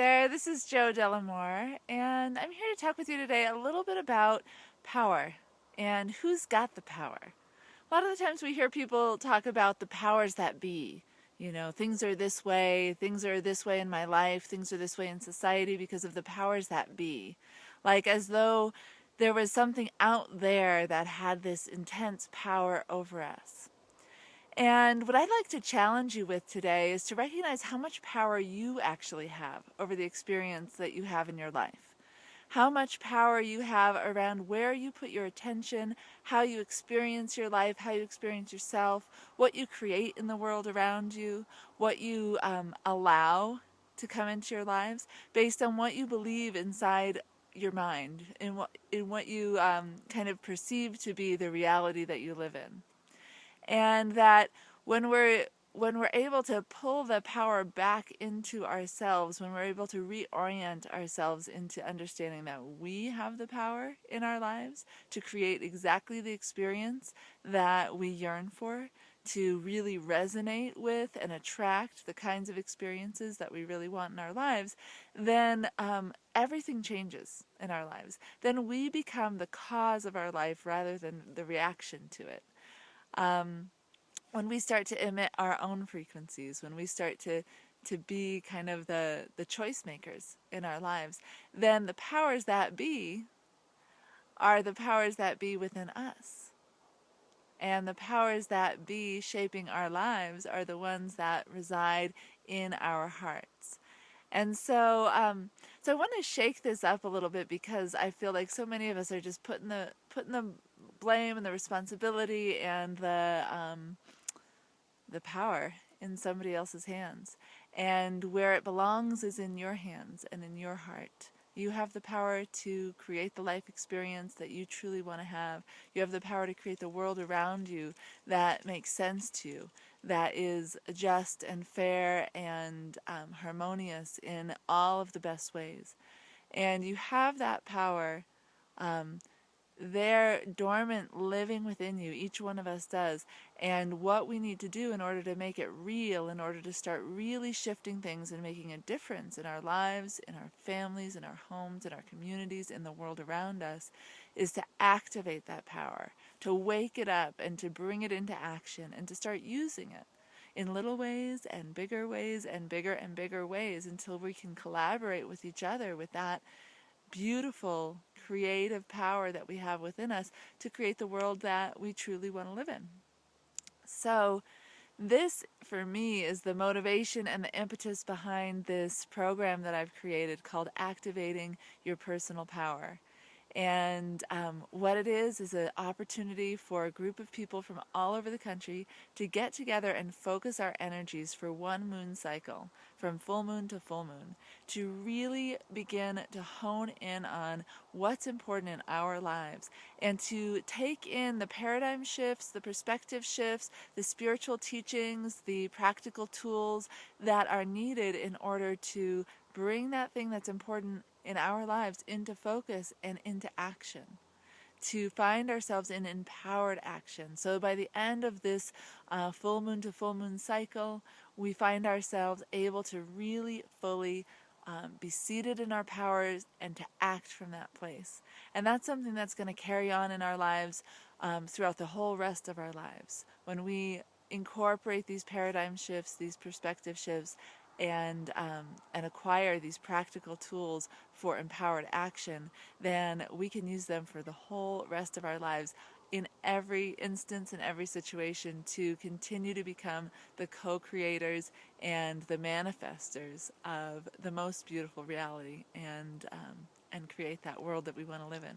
there, this is Jo Delamore, and I'm here to talk with you today a little bit about power and who's got the power. A lot of the times we hear people talk about the powers that be. You know, things are this way in my life, things are this way in society because of the powers that be. Like as though there was something out there that had this intense power over us. And what I'd like to challenge you with today is to recognize how much power you actually have over the experience that you have in your life. How much power you have around where you put your attention, how you experience your life, how you experience yourself, what you create in the world around you, what you allow to come into your lives based on what you believe inside your mind, in what you kind of perceive to be the reality that you live in. And that when we're able to pull the power back into ourselves, when we're able to reorient ourselves into understanding that we have the power in our lives to create exactly the experience that we yearn for, to really resonate with and attract the kinds of experiences that we really want in our lives, then everything changes in our lives. Then we become the cause of our life rather than the reaction to it. When we start to emit our own frequencies, when we start to be kind of the choice makers in our lives, then the powers that be are the powers that be within us. And the powers that be shaping our lives are the ones that reside in our hearts. And so I want to shake this up a little bit because I feel like so many of us are just putting the blame and the responsibility and the power in somebody else's hands. And where it belongs is in your hands and in your heart. You have the power to create the life experience that you truly want to have. You have the power to create the world around you that makes sense to you, that is just and fair and harmonious in all of the best ways. And you have that power there dormant, living within you. Each one of us does. And what we need to do in order to make it real, in order to start really shifting things and making a difference in our lives, in our families, in our homes, in our communities, in the world around us, is to activate that power, to wake it up and to bring it into action and to start using it in little ways and bigger ways and bigger ways until we can collaborate with each other with that beautiful creative power that we have within us to create the world that we truly want to live in. So this, for me, is the motivation and the impetus behind this program that I've created called Activating Your Personal Power. And what it is an opportunity for a group of people from all over the country to get together and focus our energies for one moon cycle, from full moon to full moon, to really begin to hone in on what's important in our lives and to take in the paradigm shifts, the perspective shifts, the spiritual teachings, the practical tools that are needed in order to bring that thing that's important in our lives into focus and into action, to find ourselves in empowered action. So by the end of this full moon to full moon cycle, we find ourselves able to really fully be seated in our powers and to act from that place. And that's something that's going to carry on in our lives throughout the whole rest of our lives. When we incorporate these paradigm shifts, these perspective shifts, and acquire these practical tools for empowered action, then we can use them for the whole rest of our lives in every instance, in every situation, to continue to become the co-creators and the manifestors of the most beautiful reality and create that world that we want to live in.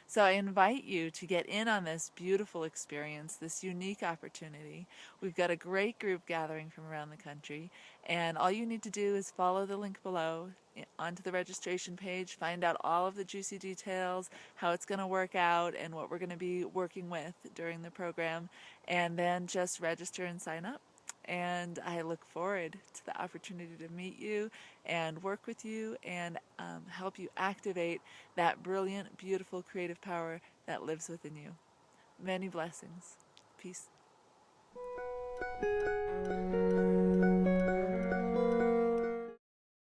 So I invite you to get in on this beautiful experience, this unique opportunity. We've got a great group gathering from around the country, and all you need to do is follow the link below onto the registration page, find out all of the juicy details, how it's going to work out, and what we're going to be working with during the program, and then just register and sign up. And I look forward to the opportunity to meet you and work with you and help you activate that brilliant, beautiful, creative power that lives within you. Many blessings. Peace.